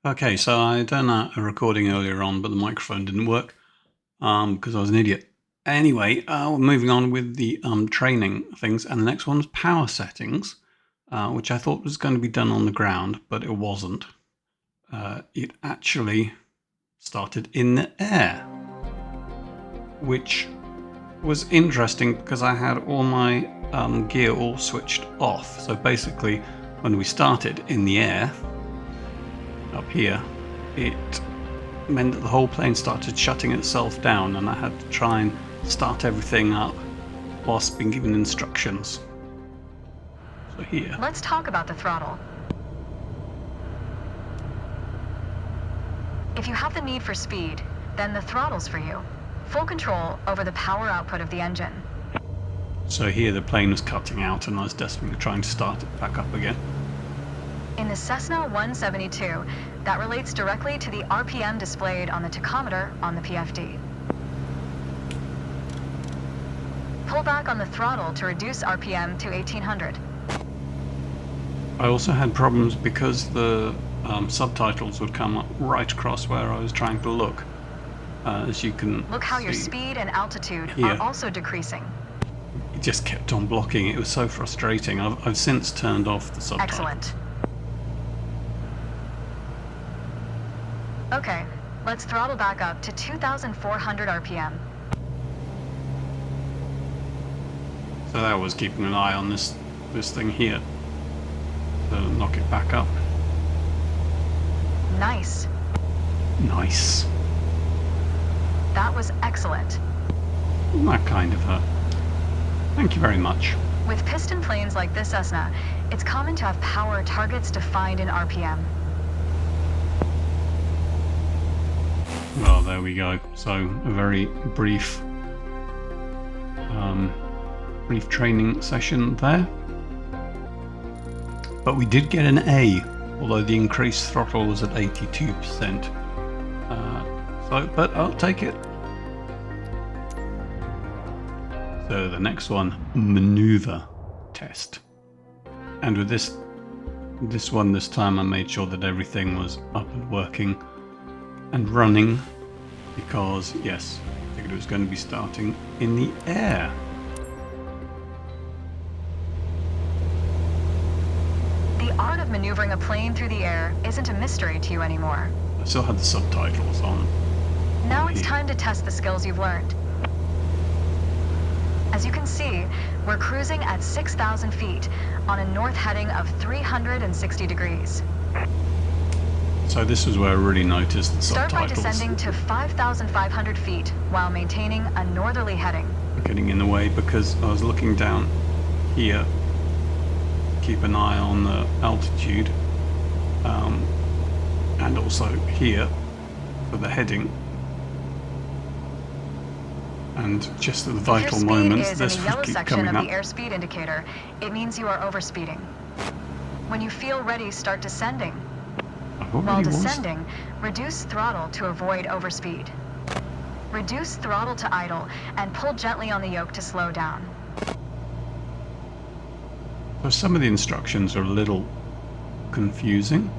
Okay, so I done a recording earlier on, but the microphone didn't work because I was an idiot. Anyway, we're moving on with the training things, and the next one's power settings, which I thought was going to be done on the ground, but it wasn't. It actually started in the air, which was interesting because I had all my gear all switched off. So basically, when we started in the air, up here, it meant that the whole plane started shutting itself down, and I had to try and start everything up whilst being given instructions. So here. Let's talk about the throttle. If you have the need for speed, then the throttle's for you. Full control over the power output of the engine. So here the plane was cutting out and I was desperately trying to start it back up again. In the Cessna 172, that relates directly to the RPM displayed on the tachometer on the PFD. Pull back on the throttle to reduce RPM to 1800. I also had problems because the subtitles would come up right across where I was trying to look. As you can look how see, your speed and altitude here, are also decreasing. It just kept on blocking. It was so frustrating. I've since turned off the subtitles. Excellent. Okay, let's throttle back up to 2,400 RPM. So that was keeping an eye on this thing here to knock it back up. Nice. Nice. That was excellent. That kind of her. Thank you very much. With piston planes like this Cessna, it's common to have power targets defined in RPM. Well, there we go. So a very brief training session there. But we did get an A, although the increased throttle was at 82%. But I'll take it. So the next one, maneuver test. And with this time I made sure that everything was up and working and running, because yes, I figured it was going to be starting in the air. The art of maneuvering a plane through the air isn't a mystery to you anymore. I still had the subtitles on. Now it's time to test the skills you've learned. As you can see, we're cruising at 6,000 feet on a north heading of 360 degrees. So this is where I really noticed the subtitles. Start by descending to 5,500 feet while maintaining a northerly heading. Getting in the way because I was looking down here. Keep an eye on the altitude, and also here for the heading. And just at the vital moments, this would keep coming up. If your speed is in the yellow section of the airspeed indicator, it means you are overspeeding. When you feel ready, start descending. While descending, reduce throttle to avoid overspeed. Reduce throttle to idle and pull gently on the yoke to slow down. So some of the instructions are a little confusing.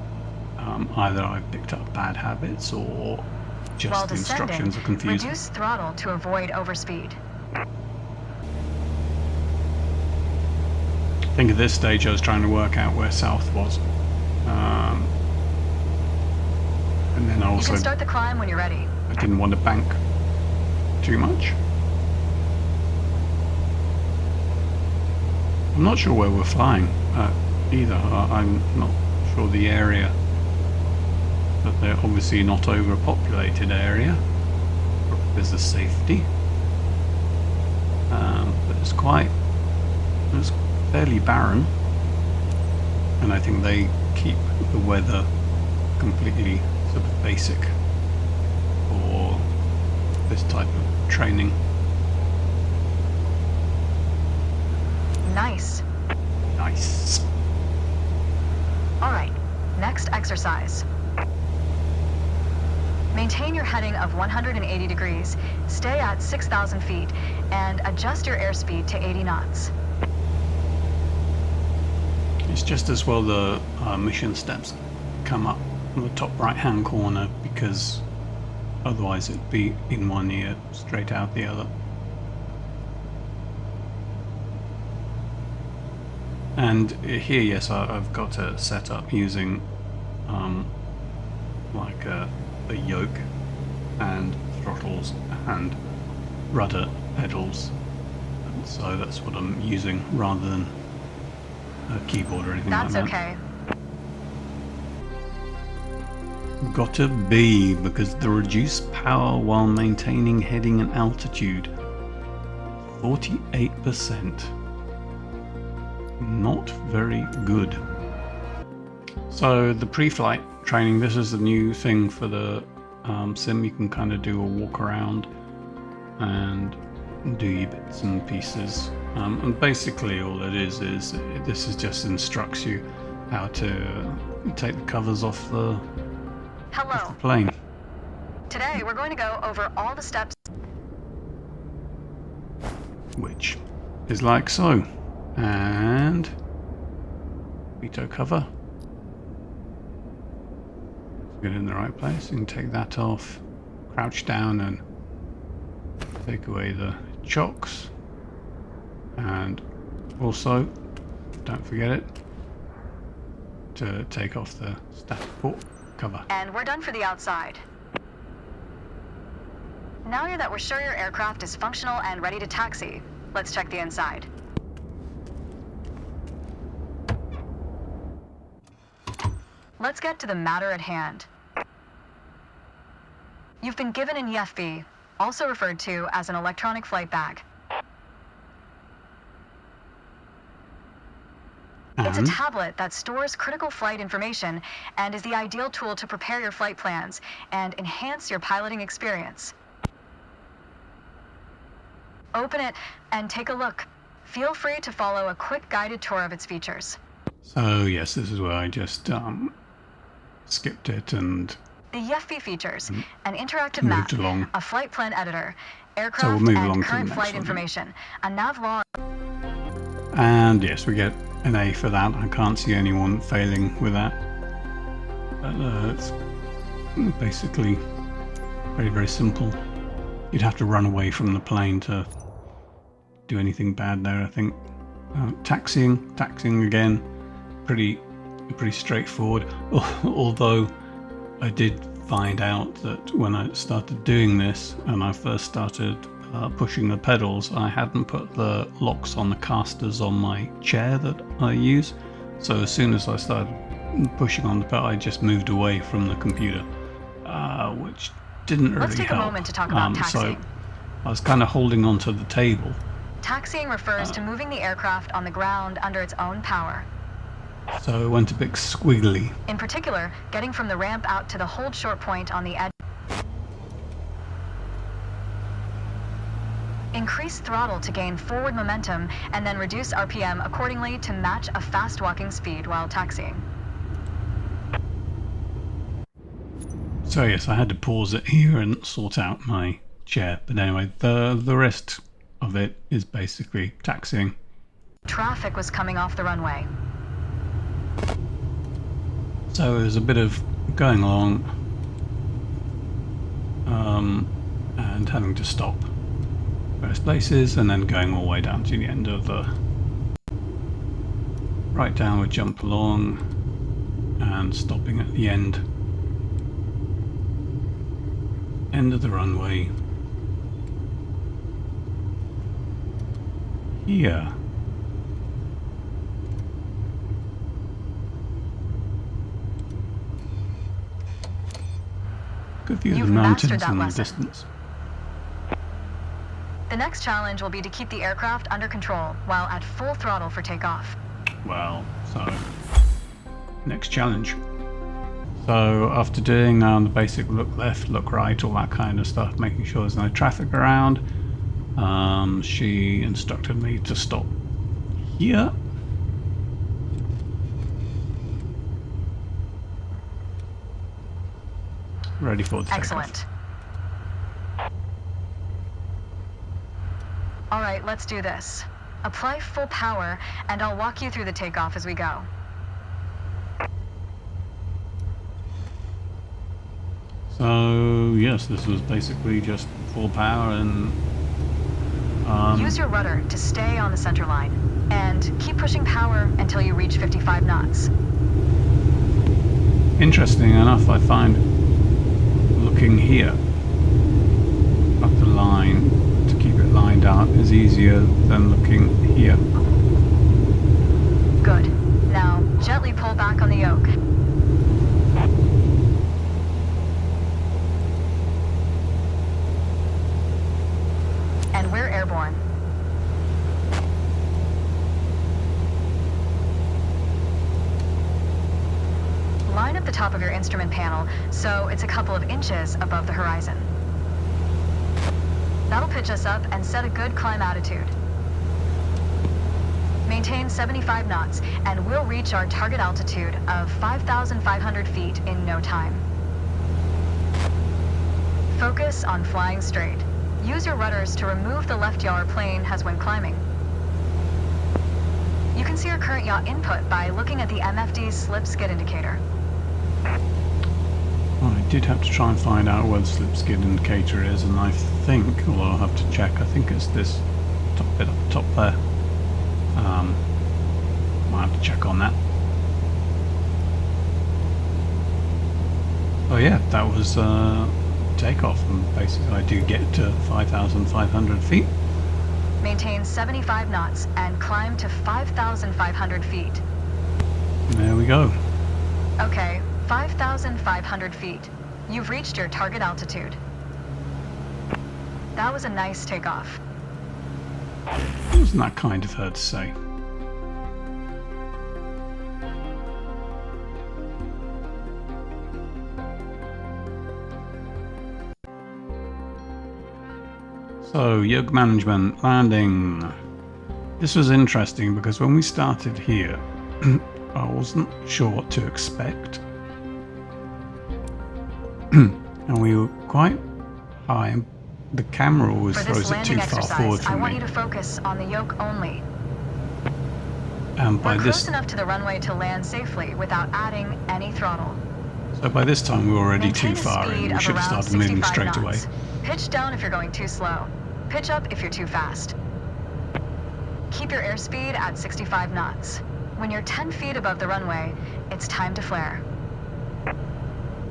Either I've picked up bad habits or just while the instructions are confusing. Reduce throttle to avoid overspeed. I think at this stage I was trying to work out where south was. And then I also... You can start the climb when you're ready. I didn't want to bank too much. I'm not sure where we're flying either. I'm not sure the area. But they're obviously not overpopulated area. There's a safety. But it's fairly barren. And I think they keep the weather completely sort of basic for this type of training. Nice. Nice. All right, next exercise. Maintain your heading of 180 degrees, stay at 6,000 feet, and adjust your airspeed to 80 knots. It's just as well the mission steps come up on the top right hand corner, because otherwise it'd be in one ear straight out the other. And here, yes, I've got it set up using like a yoke and throttles and rudder pedals, and so that's what I'm using rather than a keyboard or anything like that. That's okay. Gotta be, because the reduced power while maintaining heading and altitude, 48%. Not very good. So the pre-flight training, this is the new thing for the sim. You can kind of do a walk around and do your bits and pieces. And basically all it is this is just instructs you how to take the covers off the plane. Today we're going to go over all the steps, which is like so. And veto cover. Get it in the right place. You can take that off, crouch down and take away the chocks. And also, don't forget it, to take off the static port cover. and we're done for the outside. Now that we're sure your aircraft is functional and ready to taxi, let's check the inside. Let's get to the matter at hand. You've been given an EFB, also referred to as an electronic flight bag. It's a tablet that stores critical flight information and is the ideal tool to prepare your flight plans and enhance your piloting experience. Open it and take a look. Feel free to follow a quick guided tour of its features. So yes, this is where I just skipped it and The EFB features an interactive map, along. a flight plan editor, So aircraft we'll move along and to the current next flight one. information, a nav log. And yes, we get an A for that. I can't see anyone failing with that. But, it's basically very, very simple. You'd have to run away from the plane to do anything bad there, I think. Taxiing again, pretty straightforward. Although I did find out that when I started doing this and I first started pushing the pedals, I hadn't put the locks on the casters on my chair that I use. So as soon as I started pushing on the pedal, I just moved away from the computer, which didn't really help. Let's take a moment to talk about taxiing. So I was kind of holding onto the table. Taxiing refers to moving the aircraft on the ground under its own power. So it went a bit squiggly. In particular, getting from the ramp out to the hold short point on the edge. Increase throttle to gain forward momentum and then reduce RPM accordingly to match a fast walking speed while taxiing. So yes, I had to pause it here and sort out my chair. But anyway, the rest of it is basically taxiing. Traffic was coming off the runway. So there's a bit of going along and having to stop various places and then going all the way down to the end of the right downward jump along and stopping at the end of the runway here. Good view of the mountains in the distance. The next challenge will be to keep the aircraft under control while at full throttle for takeoff. Well, so next challenge. So after doing now the basic look left, look right, all that kind of stuff, making sure there's no traffic around, she instructed me to stop here. Ready for the takeoff. Excellent. All right, let's do this. Apply full power, and I'll walk you through the takeoff as we go. So yes, this was basically just full power and use your rudder to stay on the center line and keep pushing power until you reach 55 knots. Interesting enough, I find looking here at the line to keep it lined out is easier than looking here. Good. Now gently pull back on the yoke. And we're airborne. Line up the top of your instrument panel so it's a couple of inches above the horizon. That'll pitch us up and set a good climb attitude. Maintain 75 knots and we'll reach our target altitude of 5,500 feet in no time. Focus on flying straight. Use your rudders to remove the left yaw or plane as when climbing. You can see your current yaw input by looking at the MFD slip skid indicator. Well, I did have to try and find out where the slip skid indicator is, and I think, although I'll have to check, I think it's this top bit up the top there. Might have to check on that. Oh yeah, that was takeoff, and basically I do get to 5,500 feet. Maintain 75 knots and climb to 5,500 feet. There we go. Okay, 5,500 feet. You've reached your target altitude. That was a nice takeoff. Wasn't that kind of her to say? So, yoke management, landing. This was interesting because when we started here, I wasn't sure what to expect. And we were quite high, and the camera always throws it too far forward for me. I want you to focus on the yoke only. And by We're this, close enough to the runway to land safely without adding any throttle. so by this time we were already Maintain too a far speed in. We of should have around started moving 65 straight away. knots. Pitch down if you're going too slow. Pitch up if you're too fast. Keep your airspeed at 65 knots. When you're 10 feet above the runway, it's time to flare.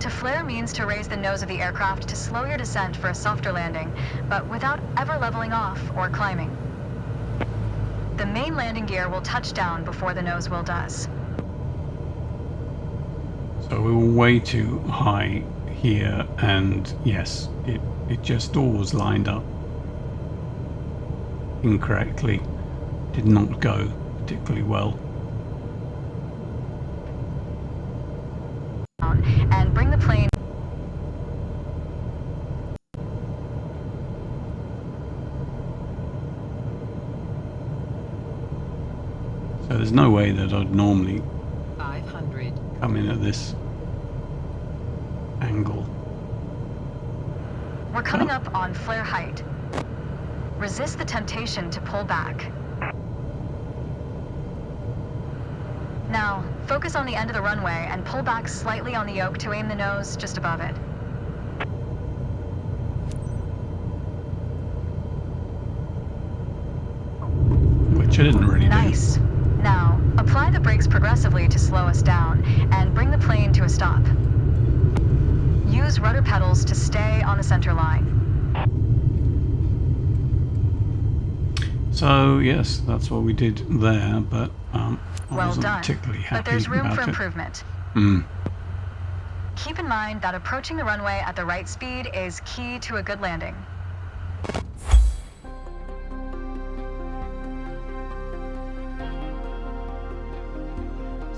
To flare means to raise the nose of the aircraft to slow your descent for a softer landing, but without ever leveling off or climbing. The main landing gear will touch down before the nose wheel does. So we were way too high here, and yes, it just all was lined up incorrectly. Did not go particularly well. And bring the plane. So there's no way that I'd normally 500. come in at this angle. We're coming up on flare height. Resist the temptation to pull back. Now, focus on the end of the runway and pull back slightly on the yoke to aim the nose just above it. Which I didn't really do. Nice. Now, apply the brakes progressively to slow us down and bring the plane to a stop. Use rudder pedals to stay on the center line. So yes, that's what we did there, but I Well wasn't done. particularly happy But there's room about for it. improvement. Keep in mind that approaching the runway at the right speed is key to a good landing.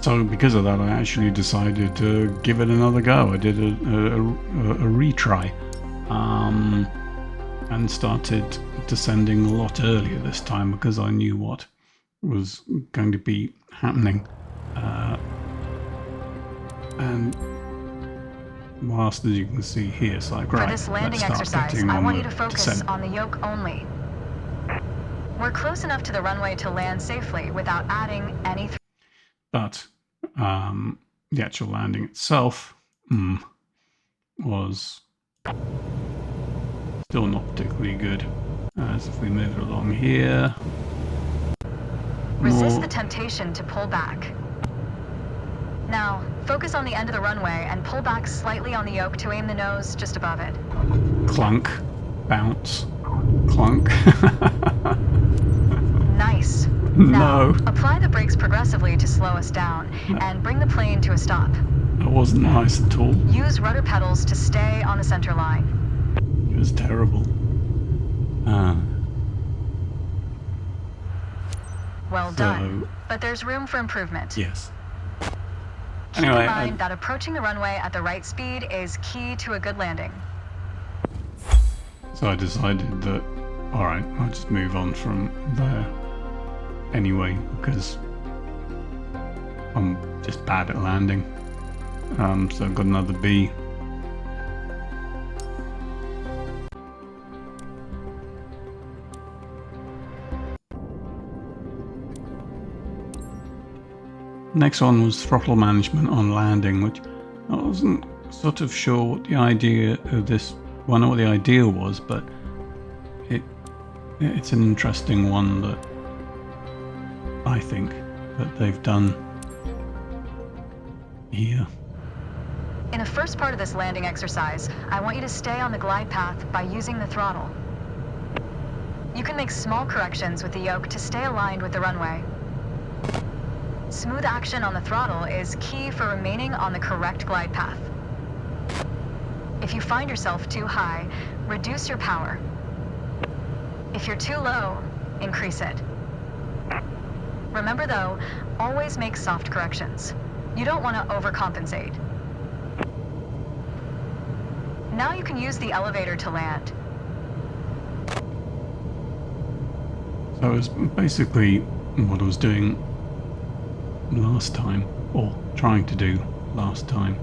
So because of that, I actually decided to give it another go. I did a retry, and started descending a lot earlier this time because I knew what was going to be happening. And whilst, as you can see here, it's like, right, For this landing let's start exercise, getting I on want you the to focus descent. on the yoke only. We're close enough to the runway to land safely without adding any But the actual landing itself, was still not particularly good. As if we move along here. Resist the temptation to pull back. Now, focus on the end of the runway and pull back slightly on the yoke to aim the nose just above it. Clunk. Bounce. Clunk. Nice. No. Now, apply the brakes progressively to slow us down and bring the plane to a stop. That wasn't nice at all. Use rudder pedals to stay on the center line. It was terrible. Well done. But there's room for improvement. Yes. Keep in mind that approaching the runway at the right speed is key to a good landing. So I decided that, alright, I'll just move on from there anyway, because I'm just bad at landing. So I've got another B. Next one was throttle management on landing, which I wasn't sort of sure what the idea of this, well, not what the idea was, but it's an interesting one that I think that they've done here. In the first part of this landing exercise, I want you to stay on the glide path by using the throttle. You can make small corrections with the yoke to stay aligned with the runway. Smooth action on the throttle is key for remaining on the correct glide path. If you find yourself too high, reduce your power. If you're too low, increase it. Remember though, always make soft corrections. You don't want to overcompensate. Now you can use the elevator to land. So it was basically what I was doing last time, or trying to do last time.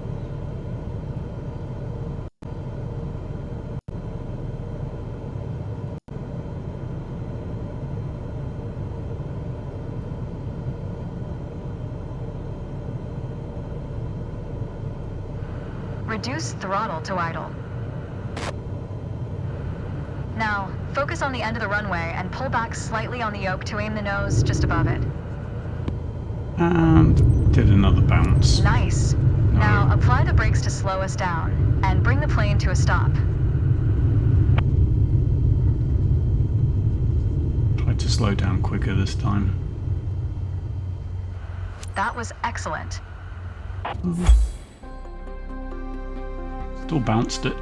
Reduce throttle to idle. Now, focus on the end of the runway and pull back slightly on the yoke to aim the nose just above it. And did another bounce. Nice. Now apply the brakes to slow us down and bring the plane to a stop. Try to slow down quicker this time. That was excellent. Still bounced it.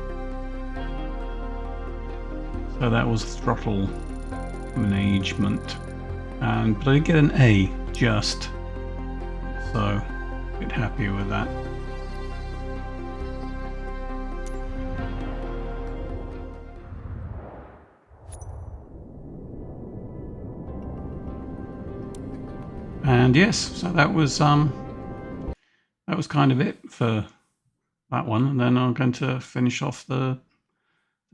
So that was throttle management. But I did get an A, just. So, a bit happier with that. And yes, so that was kind of it for that one. And then I'm going to finish off the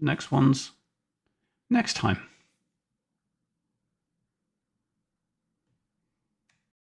next ones next time.